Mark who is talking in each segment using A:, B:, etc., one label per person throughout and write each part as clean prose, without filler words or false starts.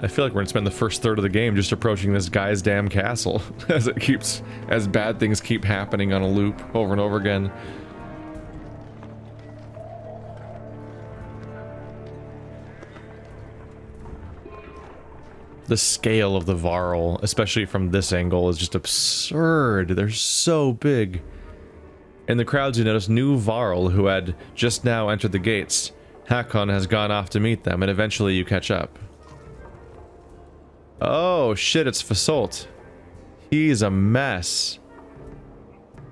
A: I feel like we're gonna spend the first third of the game just approaching this guy's damn castle as bad things keep happening on a loop over and over again. The scale of the Varl, especially from this angle, is just absurd. They're so big. In the crowds, you notice new Varl, who had just now entered the gates. Hakon has gone off to meet them, and eventually you catch up. Oh shit, it's Fasolt. He's a mess.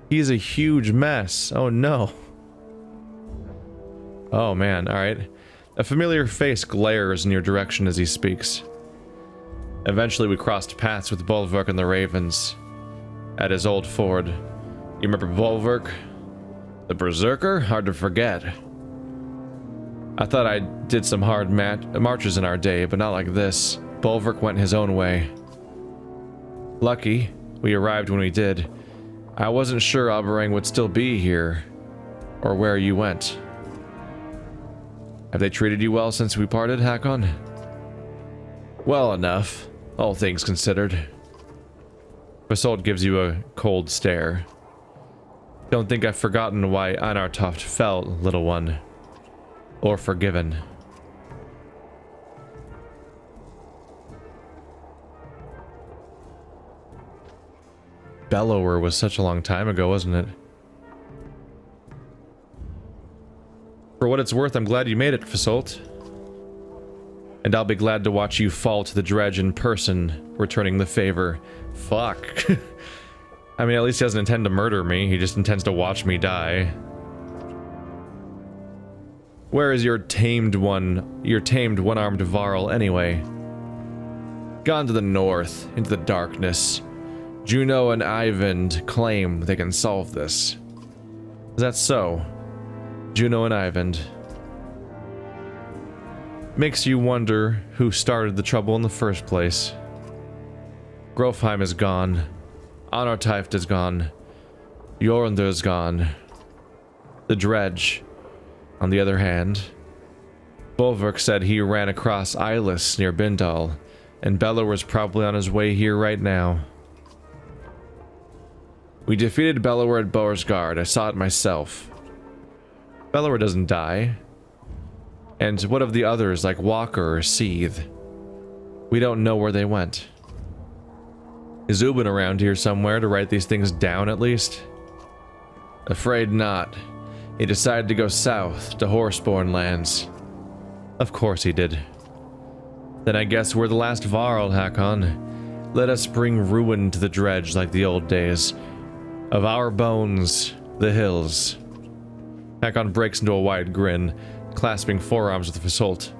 A: He's a huge mess. Oh no. Oh man, alright. A familiar face glares in your direction as he speaks. Eventually we crossed paths with Bolverk and the Ravens at his old ford. You remember Bolverk? The Berserker? Hard to forget. I thought I did some hard marches in our day, but not like this. Bolverk went his own way. Lucky, we arrived when we did. I wasn't sure Alberang would still be here, or where you went. Have they treated you well since we parted, Hakon? Well enough, all things considered. Fasolt gives you a cold stare. Don't think I've forgotten why Einartoft fell, little one. Or forgiven. Bellower was such a long time ago, wasn't it? For what it's worth, I'm glad you made it, Fasolt. And I'll be glad to watch you fall to the dredge in person, returning the favor. Fuck. I mean, at least he doesn't intend to murder me, he just intends to watch me die. Where is your tamed one-armed Varl anyway? Gone to the north, into the darkness. Juno and Eyvind claim they can solve this. Is that so? Juno and Eyvind. Makes you wonder who started the trouble in the first place. Grofheim is gone. Anartift is gone. Jorunder's gone. The dredge, on the other hand. Bolverk said he ran across Eylis near Bindal, and Bellower was probably on his way here right now. We defeated Bellower at Boersgard. I saw it myself. Bellower doesn't die. And what of the others like Walker or Seethe? We don't know where they went. Is Ubin around here somewhere to write these things down at least? Afraid not. He decided to go south to Horseborn lands. Of course he did. Then I guess we're the last Varl, Hakon. Let us bring ruin to the dredge like the old days. Of our bones, the hills. Hakon breaks into a wide grin, clasping forearms with Fasolt.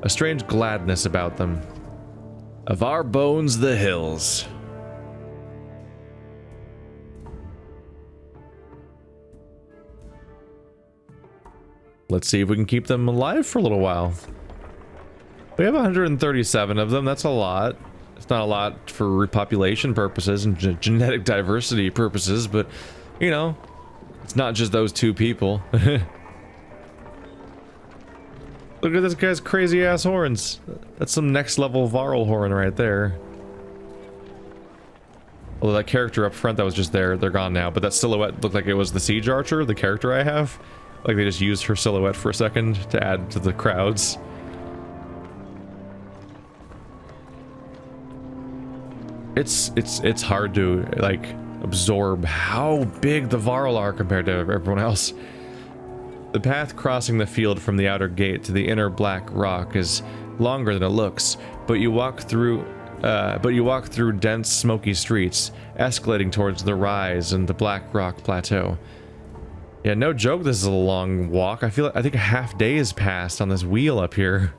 A: A strange gladness about them. Of our bones, the hills. Let's see if we can keep them alive for a little while. We have 137 of them, that's a lot. It's not a lot for repopulation purposes and genetic diversity purposes, but, you know, it's not just those two people. Look at this guy's crazy ass horns. That's some next level Varl horn right there. Although that character up front that was just there, they're gone now, but that silhouette looked like it was the Siege Archer, the character I have. Like they just used her silhouette for a second to add to the crowds. It's hard to like absorb how big the Varl are compared to everyone else. The path crossing the field from the outer gate to the inner Blackrock is longer than it looks, but you walk through dense, smoky streets, escalating towards the rise and the Blackrock plateau. Yeah, no joke, this is a long walk. I think a half day has passed on this wheel up here.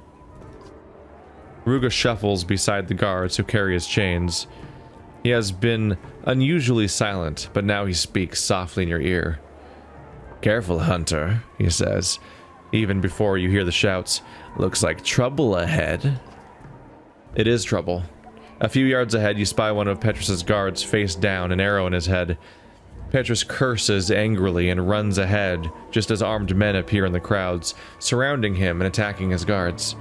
A: Ruga shuffles beside the guards who carry his chains. He has been unusually silent, but now he speaks softly in your ear. Careful, Hunter, he says, even before you hear the shouts. Looks like trouble ahead. It is trouble. A few yards ahead, you spy one of Petrus's guards face down, an arrow in his head. Petrus curses angrily and runs ahead, just as armed men appear in the crowds, surrounding him and attacking his guards.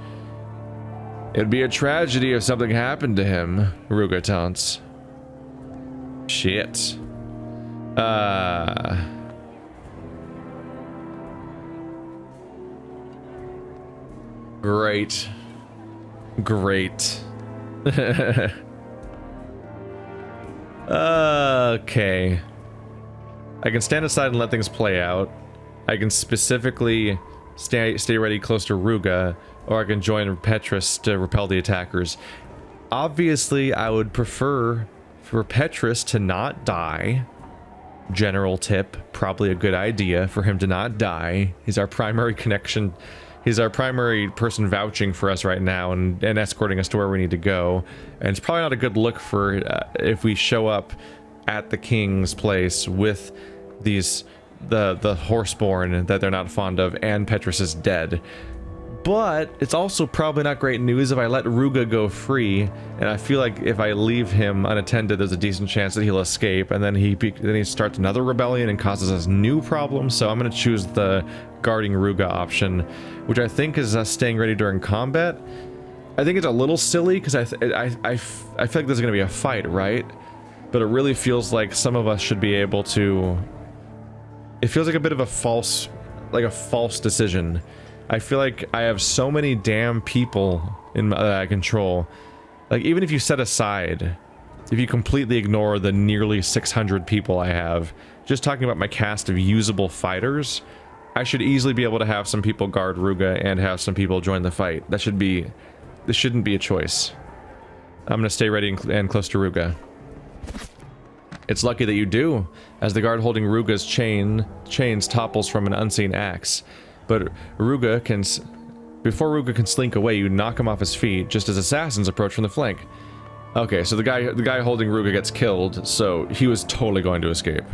A: It'd be a tragedy if something happened to him, Ruga taunts. Shit. Great. Great. Okay. I can stand aside and let things play out. I can specifically stay ready close to Ruga, or I can join Petrus to repel the attackers. Obviously, I would prefer for Petrus to not die. General tip, probably a good idea for him to not die. He's our primary connection. He's our primary person vouching for us right now and escorting us to where we need to go. And it's probably not a good look for if we show up at the king's place with these the horseborn that they're not fond of, and Petrus is dead. But it's also probably not great news if I let Ruga go free, and I feel like if I leave him unattended, there's a decent chance that he'll escape, and then he starts another rebellion and causes us new problems. So I'm going to choose the guarding Ruga option, which I think is us staying ready during combat. I think it's a little silly because I feel like there's going to be a fight, right? But it really feels like some of us should be able to. It feels like a bit of a false decision. I feel like I have so many damn people in my control. Like, even if you set aside, if you completely ignore the nearly 600 people I have, just talking about my cast of usable fighters, I should easily be able to have some people guard Ruga and have some people join the fight. This shouldn't be a choice. I'm gonna stay ready and close to Ruga. It's lucky that you do, as the guard holding Ruga's chains topples from an unseen axe. But before Ruga can slink away, you knock him off his feet, just as assassins approach from the flank. Okay, so the guy holding Ruga gets killed, so he was totally going to escape.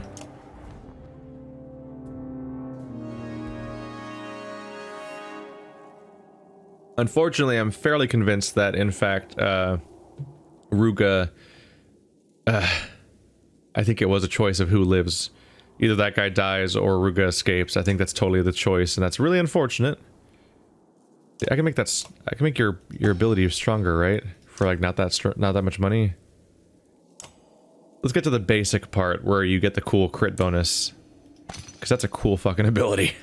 A: Unfortunately, I'm fairly convinced that, in fact, Ruga, I think it was a choice of who lives. Either that guy dies or Ruga escapes. I think that's totally the choice, and that's really unfortunate. I can make your ability stronger, right? For like not that much money. Let's get to the basic part where you get the cool crit bonus, because that's a cool fucking ability.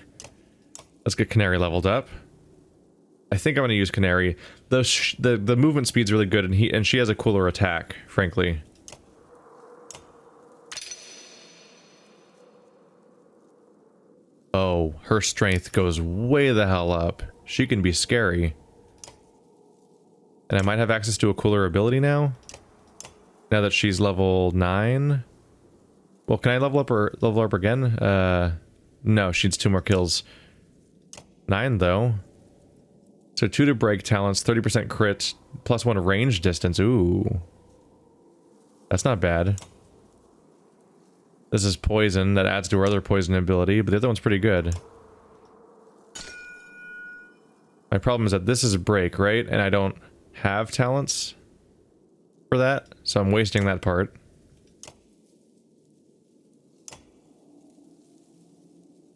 A: Let's get Canary leveled up. I think I'm gonna use Canary. The movement speed's really good, and she has a cooler attack, frankly. Oh, her strength goes way the hell up. She can be scary. And I might have access to a cooler ability now? Now that she's level 9? Well, can I level her up again? No, she needs 2 more kills. 9, though. So 2 to break talents, 30% crit, plus 1 range distance. Ooh. That's not bad. This is poison that adds to her other poison ability, but the other one's pretty good. My problem is that this is a break, right? And I don't have talents for that, so I'm wasting that part.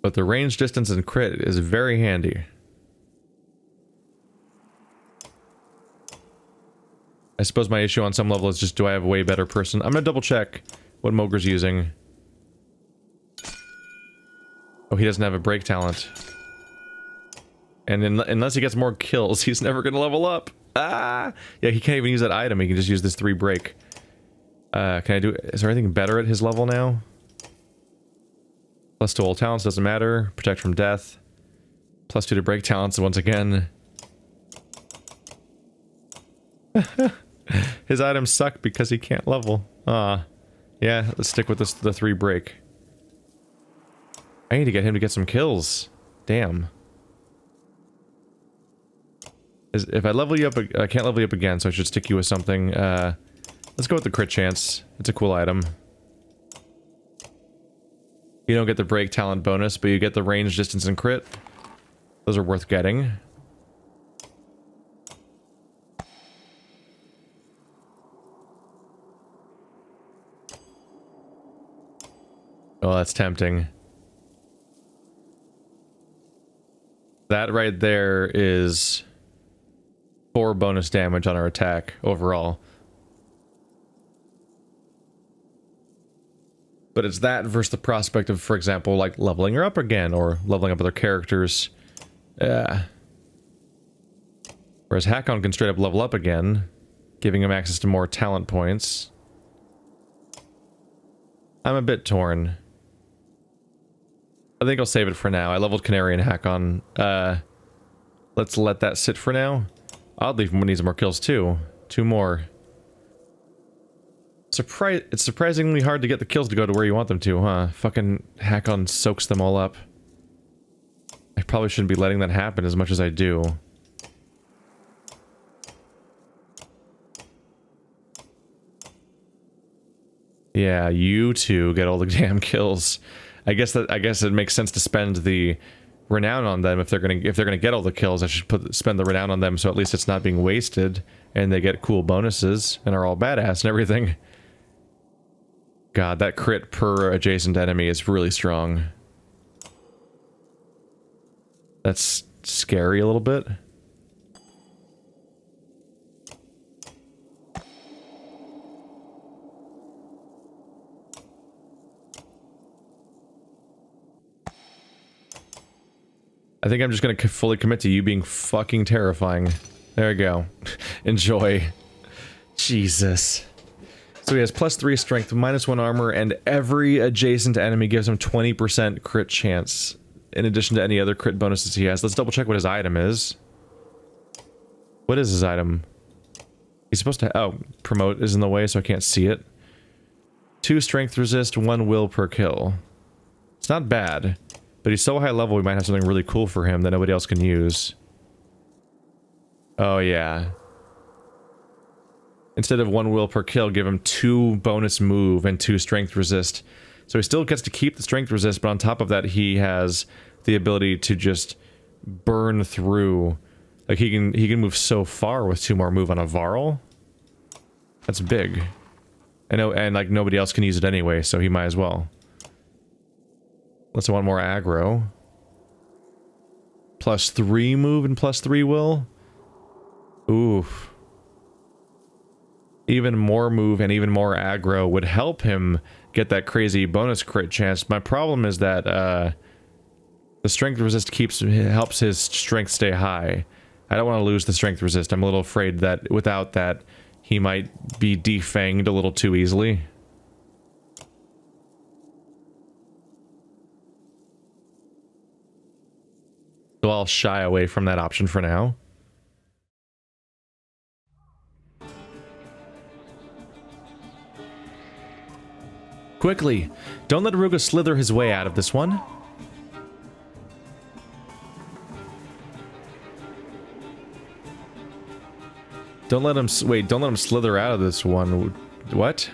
A: But the range, distance, and crit is very handy. I suppose my issue on some level is just, do I have a way better person? I'm gonna double check what Mogre's using. Oh, he doesn't have a break talent. And unless he gets more kills, he's never gonna level up. Ah! Yeah, he can't even use that item. He can just use this 3 break. Is there anything better at his level now? Plus 2 all talents, doesn't matter. Protect from death. Plus 2 to break talents once again. His items suck because he can't level. Yeah, let's stick with the 3 break. I need to get him to get some kills. Damn. If I level you up, I can't level you up again, so I should stick you with something. Let's go with the crit chance. It's a cool item. You don't get the break talent bonus, but you get the range, distance, and crit. Those are worth getting. Oh, that's tempting. That right there is 4 bonus damage on our attack overall. But it's that versus the prospect of, for example, like leveling her up again or leveling up other characters. Whereas Hakon can straight up level up again, giving him access to more talent points. I'm a bit torn. I think I'll save it for now. I leveled Canary and Hakon. Let's let that sit for now. Oddly, we need some more kills too. 2 more. It's surprisingly hard to get the kills to go to where you want them to, huh? Fucking Hakon soaks them all up. I probably shouldn't be letting that happen as much as I do. Yeah, you two get all the damn kills. I guess it makes sense to spend the renown on them if they're gonna get all the kills. I should spend the renown on them so at least it's not being wasted and they get cool bonuses and are all badass and everything. God, that crit per adjacent enemy is really strong. That's scary a little bit. I think I'm just gonna fully commit to you being fucking terrifying. There we go. Enjoy. Jesus. So he has +3 strength, -1 armor, and every adjacent enemy gives him 20% crit chance, in addition to any other crit bonuses he has. Let's double check what his item is. What is his item? He's supposed to... Oh, promote is in the way, so I can't see it. 2 strength resist, 1 will per kill. It's not bad. But he's so high level, we might have something really cool for him that nobody else can use. Oh, yeah. Instead of 1 will per kill, give him 2 bonus move and 2 strength resist. So he still gets to keep the strength resist, but on top of that, he has the ability to just burn through. Like, he can move so far with 2 more move on a Varl. That's big. I know, and like, nobody else can use it anyway, so he might as well. Let's want more aggro. +3 move and +3 will. Oof. Even more move and even more aggro would help him get that crazy bonus crit chance. My problem is that the strength resist helps his strength stay high. I don't want to lose the strength resist. I'm a little afraid that without that, he might be defanged a little too easily. So I'll shy away from that option for now. Quickly! Don't let Ruga slither his way out of this one. Don't let him... Wait, don't let him slither out of this one. What?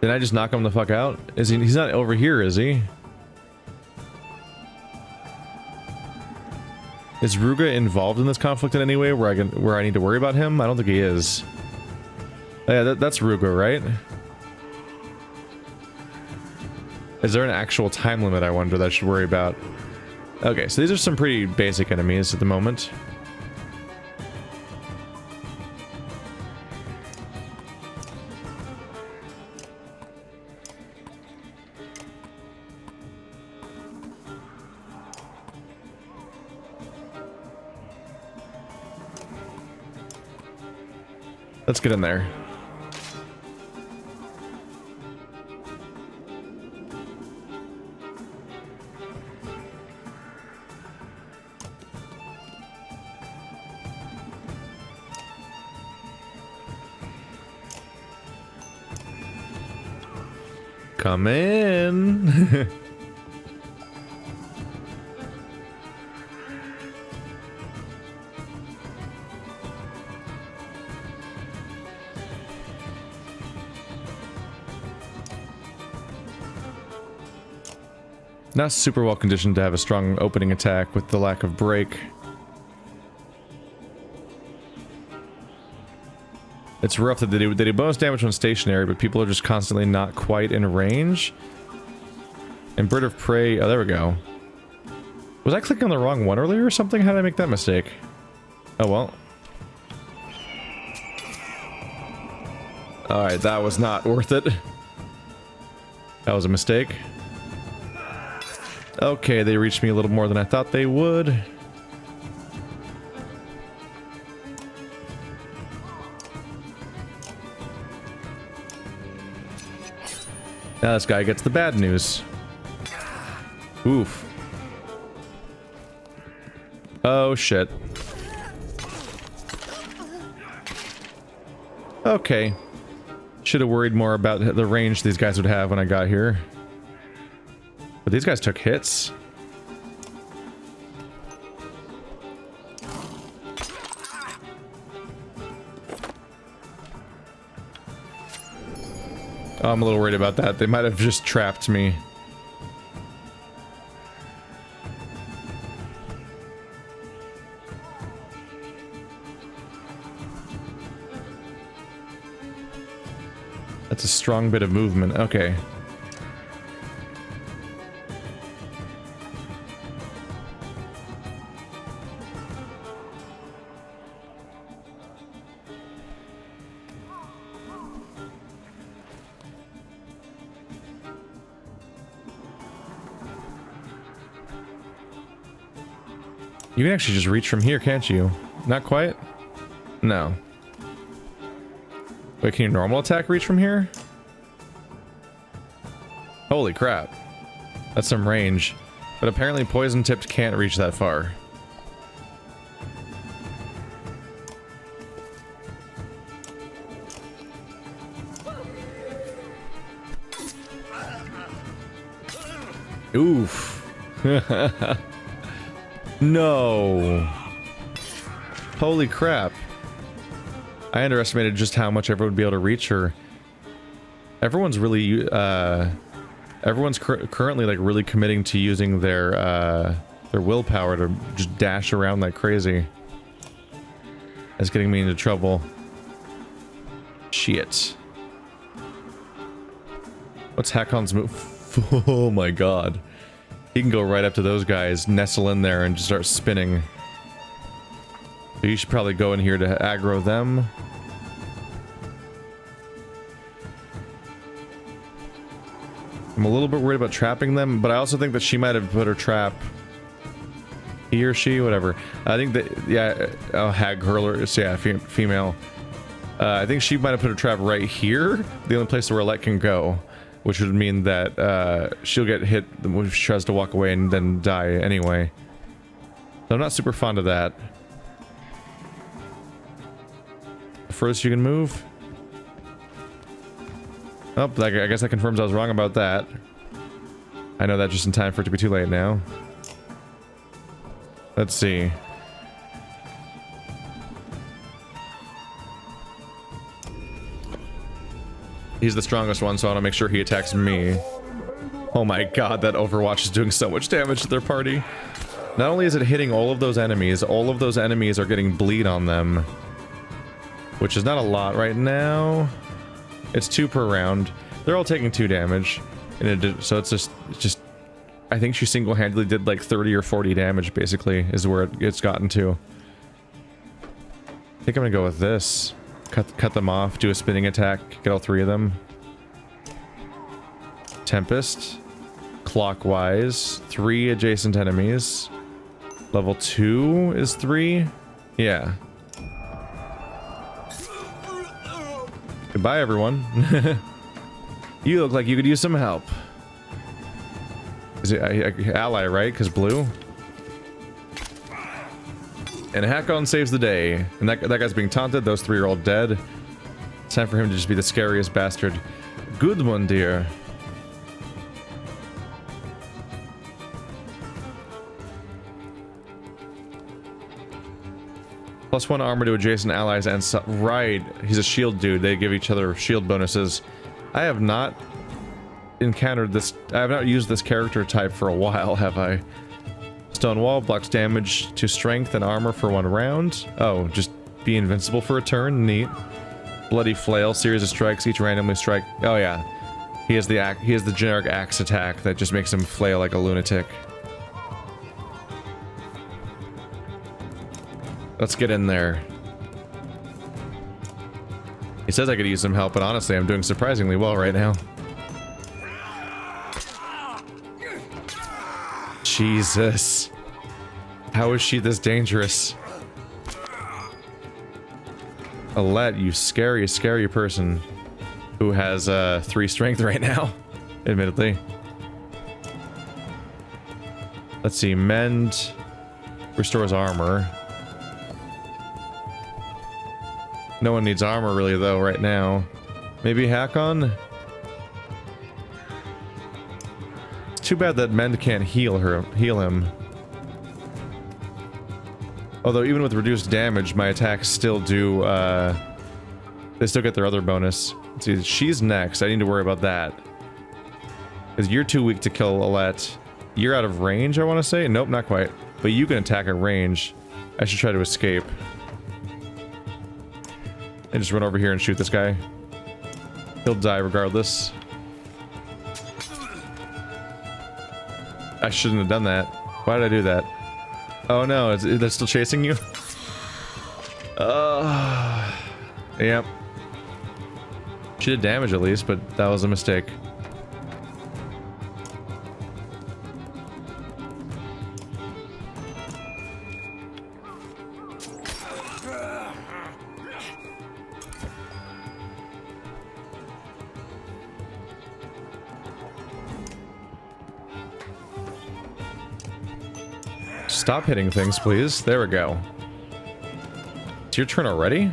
A: Did I just knock him the fuck out? Is he... He's not over here, is he? Is Ruga involved in this conflict in any way where I need to worry about him? I don't think he is. Yeah, that's Ruga, right? Is there an actual time limit, I wonder, that I should worry about? Okay, so these are some pretty basic enemies at the moment. Let's get in there. Come in. Not super well conditioned to have a strong opening attack with the lack of break. It's rough that they do bonus damage when stationary, but people are just constantly not quite in range. And Bird of Prey... Oh, there we go. Was I clicking on the wrong one earlier or something? How did I make that mistake? Oh, well. Alright, that was not worth it. That was a mistake. Okay, they reached me a little more than I thought they would. Now this guy gets the bad news. Oof. Oh shit. Okay. Should have worried more about the range these guys would have when I got here. But these guys took hits. Oh, I'm a little worried about that. They might have just trapped me. That's a strong bit of movement. Okay. You can actually just reach from here, can't you? Not quite? No. Wait, can your normal attack reach from here? Holy crap. That's some range. But apparently poison tipped can't reach that far. Oof. No. Holy crap. I underestimated just how much everyone would be able to reach her. Everyone's really, everyone's currently like really committing to using their willpower to just dash around like crazy. That's getting me into trouble. Shit. What's Hakon's move? Oh my god. He can go right up to those guys, nestle in there, and just start spinning. So you should probably go in here to aggro them. I'm a little bit worried about trapping them, but I also think that she might have put her trap. He or she, whatever. I think that, yeah, oh, hag hurler, so yeah, female. I think she might have put her trap right here, the only place where Roulette can go. Which would mean that she'll get hit when she tries to walk away and then die anyway. So I'm not super fond of that. First you can move. Oh, I guess that confirms I was wrong about that. I know that just in time for it to be too late now. Let's see. He's the strongest one, so I want to make sure he attacks me. Oh my god, that Overwatch is doing so much damage to their party. Not only is it hitting all of those enemies are getting bleed on them. Which is not a lot right now. It's 2 per round. They're all taking 2 damage. And so it's just... I think she single-handedly did like 30 or 40 damage, basically, is where it's gotten to. I think I'm gonna go with this. Cut them off, do a spinning attack, get all 3 of them. Tempest. Clockwise. 3 adjacent enemies. Level 2 is 3? Yeah. Goodbye, everyone. You look like you could use some help. Is it ally, right? Because blue? And Hakon saves the day. And that guy's being taunted. Those 3 are all dead. It's time for him to just be the scariest bastard. Good one, dear. +1 armor to adjacent allies and right. He's a shield dude. They give each other shield bonuses. I have not encountered this. I have not used this character type for a while, have I? Stone wall blocks damage to strength and armor for 1 round. Oh, just be invincible for a turn. Neat. Bloody flail, series of strikes, each randomly strike. Oh yeah, he has the generic axe attack that just makes him flail like a lunatic. Let's get in there. He says I could use some help, but honestly, I'm doing surprisingly well right now. Jesus. How is she this dangerous? Alette, you scary, scary person who has 3 strength right now, admittedly. Let's see, mend restores armor. No one needs armor really though right now. Maybe hack on? It's too bad that mend can't heal him. Although even with reduced damage, my attacks still do, they still get their other bonus. Let's see, she's next. I need to worry about that. Because you're too weak to kill Alette. You're out of range, I want to say? Nope, not quite. But you can attack at range. I should try to escape. And just run over here and shoot this guy. He'll die regardless. I shouldn't have done that. Why did I do that? Oh no, they're still chasing you? Yep. She did damage at least, but that was a mistake. Stop hitting things, please. There we go. It's your turn already?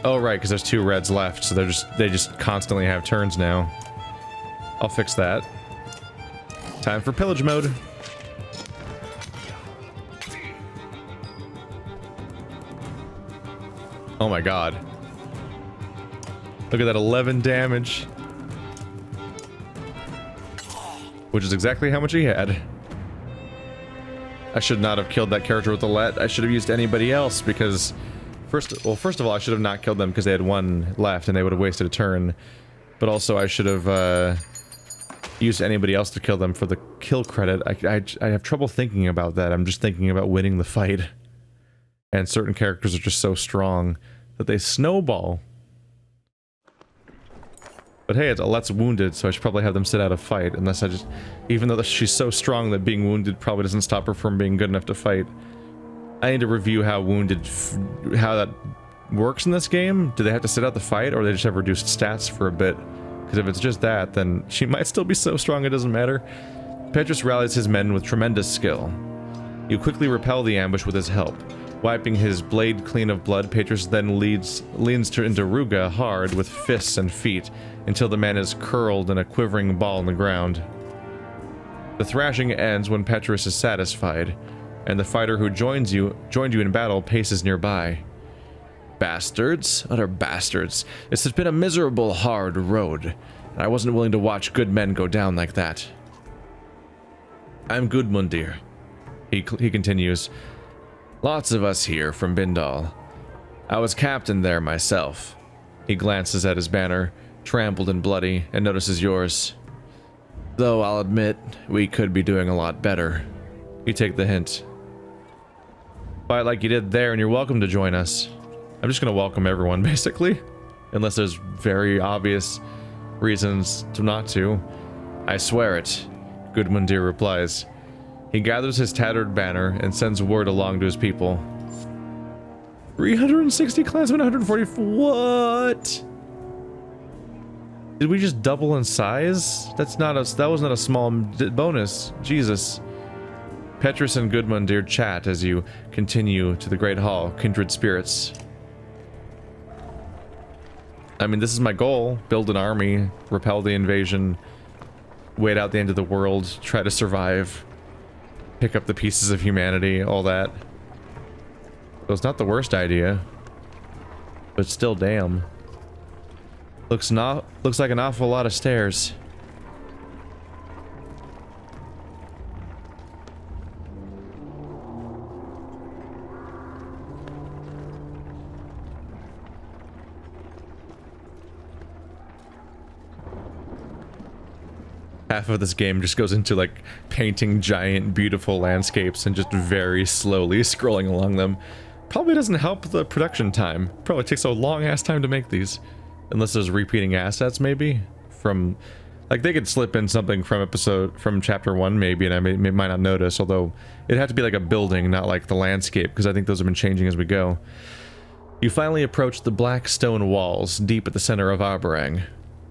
A: Oh, right, because there's 2 reds left, so they just constantly have turns now. I'll fix that. Time for pillage mode. Oh my god. Look at that 11 damage. Which is exactly how much he had. I should not have killed that character with the Alette. I should have used anybody else because... First of all, I should have not killed them because they had 1 left and they would have wasted a turn. But also, I should have used anybody else to kill them for the kill credit. I have trouble thinking about that. I'm just thinking about winning the fight. And certain characters are just so strong that they snowball. But hey, Alette's wounded, so I should probably have them sit out a fight, unless I just... Even though she's so strong that being wounded probably doesn't stop her from being good enough to fight. I need to review how how that works in this game. Do they have to sit out the fight, or they just have reduced stats for a bit? Because if it's just that, then she might still be so strong it doesn't matter. Petrus rallies his men with tremendous skill. You quickly repel the ambush with his help. Wiping his blade clean of blood, Petrus then leans into Ruga hard with fists and feet, until the man is curled in a quivering ball on the ground. The thrashing ends when Petrus is satisfied, and the fighter who joined you in battle paces nearby. Bastards, utter bastards. This has been a miserable, hard road, and I wasn't willing to watch good men go down like that. I'm Gudmundir, he continues. Lots of us here from Bindal. I was captain there myself. He glances at his banner, trampled and bloody, and notices yours. Though I'll admit, we could be doing a lot better. You take the hint. Fight like you did there, and you're welcome to join us. I'm just gonna welcome everyone, basically. Unless there's very obvious reasons to not to. I swear it, Gudmundir replies. He gathers his tattered banner and sends word along to his people. 360 clansmen, 140... What? Did we just double in size? That was not a small bonus. Jesus. Petrus and Gudmundir chat as you continue to the Great Hall, kindred spirits. I mean, this is my goal. Build an army, repel the invasion, wait out the end of the world, try to survive, pick up the pieces of humanity, all that. So it's not the worst idea, but still, damn. Looks like an awful lot of stairs. Half of this game just goes into like painting giant beautiful landscapes and just very slowly scrolling along them. probably doesn't help the production time. Probably takes a long ass time to make these. Unless there's repeating assets, maybe? From... Like, they could slip in something from chapter 1, maybe, and I might not notice, although it'd have to be like a building, not like the landscape, because I think those have been changing as we go. You finally approach the black stone walls, deep at the center of Arborang.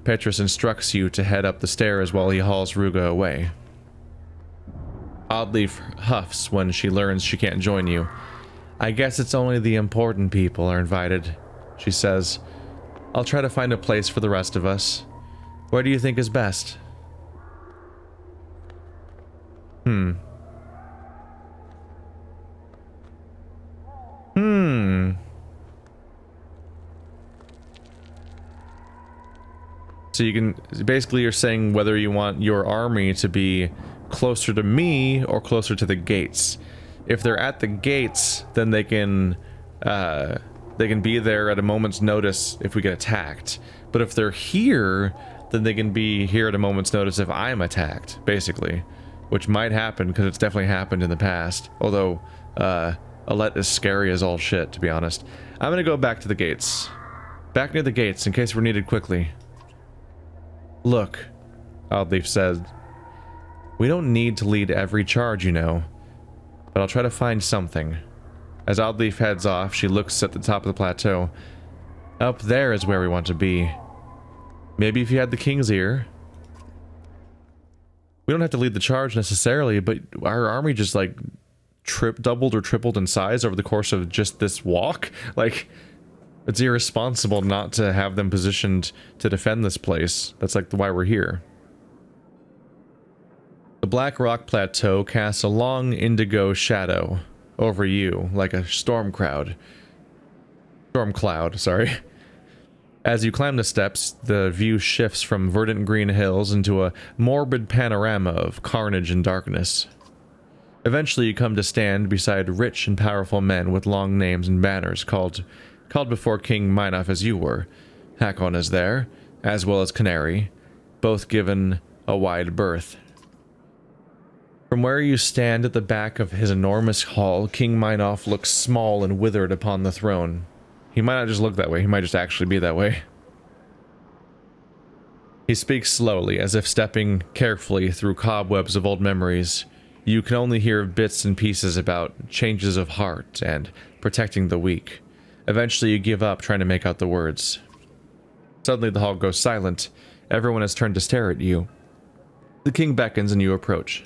A: Petrus instructs you to head up the stairs while he hauls Ruga away. Oddleif huffs when she learns she can't join you. I guess it's only the important people are invited, she says. I'll try to find a place for the rest of us. Where do you think is best? So you can... Basically, you're saying whether you want your army to be closer to me or closer to the gates. If they're at the gates, then they can be there at a moment's notice if we get attacked. But if they're here, then they can be here at a moment's notice if I'm attacked, basically. Which might happen, because it's definitely happened in the past. Although, Alette is scary as all shit, to be honest. I'm gonna go back to the gates. Back near the gates, in case we're needed quickly. Look, Oddleif said. We don't need to lead every charge, you know. But I'll try to find something. As Oddleif heads off, she looks at the top of the plateau. Up there is where we want to be. Maybe if you had the king's ear. We don't have to lead the charge necessarily, but our army just like doubled or tripled in size over the course of just this walk. Like, it's irresponsible not to have them positioned to defend this place. That's like why we're here. The Blackrock plateau casts a long indigo shadow over you, like a storm cloud, sorry. As you climb the steps, the view shifts from verdant green hills into a morbid panorama of carnage and darkness. Eventually you come to stand beside rich and powerful men with long names and banners called before King Meinolf as you were. Hakon is there, as well as Canary, both given a wide berth. From where you stand at the back of his enormous hall, King Meinolf looks small and withered upon the throne. He might not just look that way, he might just actually be that way. He speaks slowly, as if stepping carefully through cobwebs of old memories. You can only hear bits and pieces about changes of heart and protecting the weak. Eventually you give up trying to make out the words. Suddenly the hall goes silent. Everyone has turned to stare at you. The king beckons and you approach.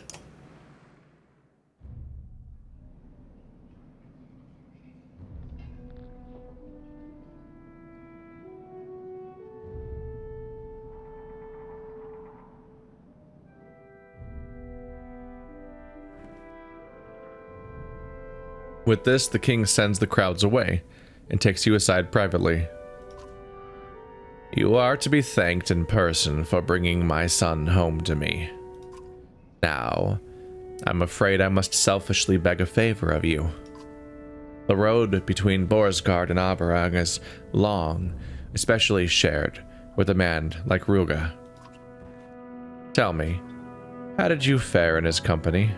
A: With this, the king sends the crowds away and takes you aside privately. You are to be thanked in person for bringing my son home to me. Now, I'm afraid I must selfishly beg a favor of you. The road between Borsgard and Arborang is long, especially shared with a man like Ruga. Tell me, how did you fare in his company?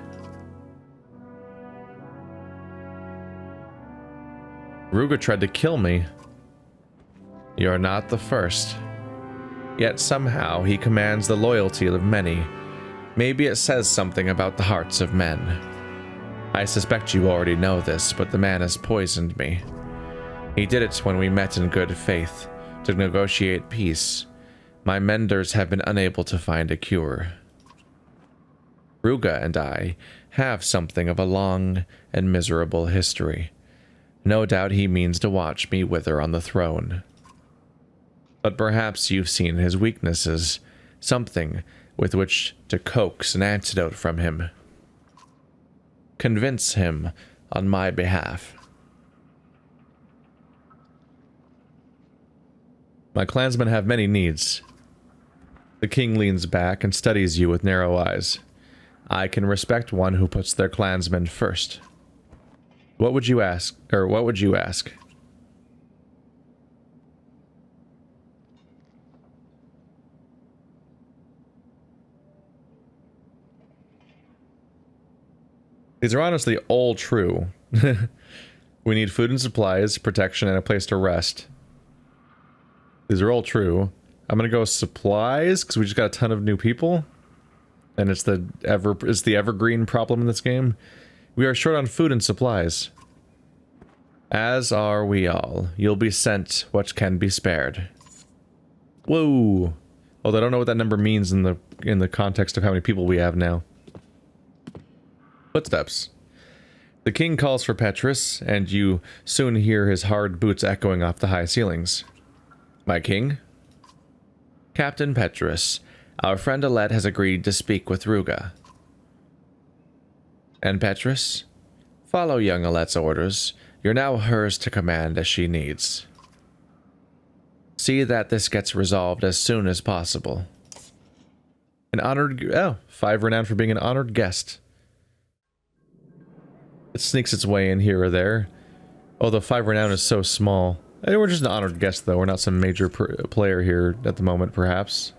A: Ruga tried to kill me. You're not the first. Yet somehow he commands the loyalty of many. Maybe it says something about the hearts of men. I suspect you already know this, but the man has poisoned me. He did it when we met in good faith, to negotiate peace. My menders have been unable to find a cure. Ruga and I have something of a long and miserable history. No doubt he means to watch me wither on the throne. But perhaps you've seen his weaknesses, something with which to coax an antidote from him. Convince him on my behalf. My clansmen have many needs. The king leans back and studies you with narrow eyes. I can respect one who puts their clansmen first. What would you ask? Or what would you ask? These are honestly all true. We need food and supplies, protection, and a place to rest. These are all true. I'm gonna go supplies, because we just got a ton of new people. And it's the evergreen problem in this game. We are short on food and supplies. As are we all. You'll be sent what can be spared. Whoa. Although I don't know what that number means in the context of how many people we have now. Footsteps. The king calls for Petrus, and you soon hear his hard boots echoing off the high ceilings. My king? Captain Petrus, our friend Alette has agreed to speak with Ruga. And Petrus? Follow young Alette's orders. You're now hers to command as she needs. See that this gets resolved as soon as possible. An honored... Oh, 5 renown for being an honored guest. It sneaks its way in here or there. Oh, the 5 renown is so small. We're just an honored guest, though. We're not some major player here at the moment, perhaps.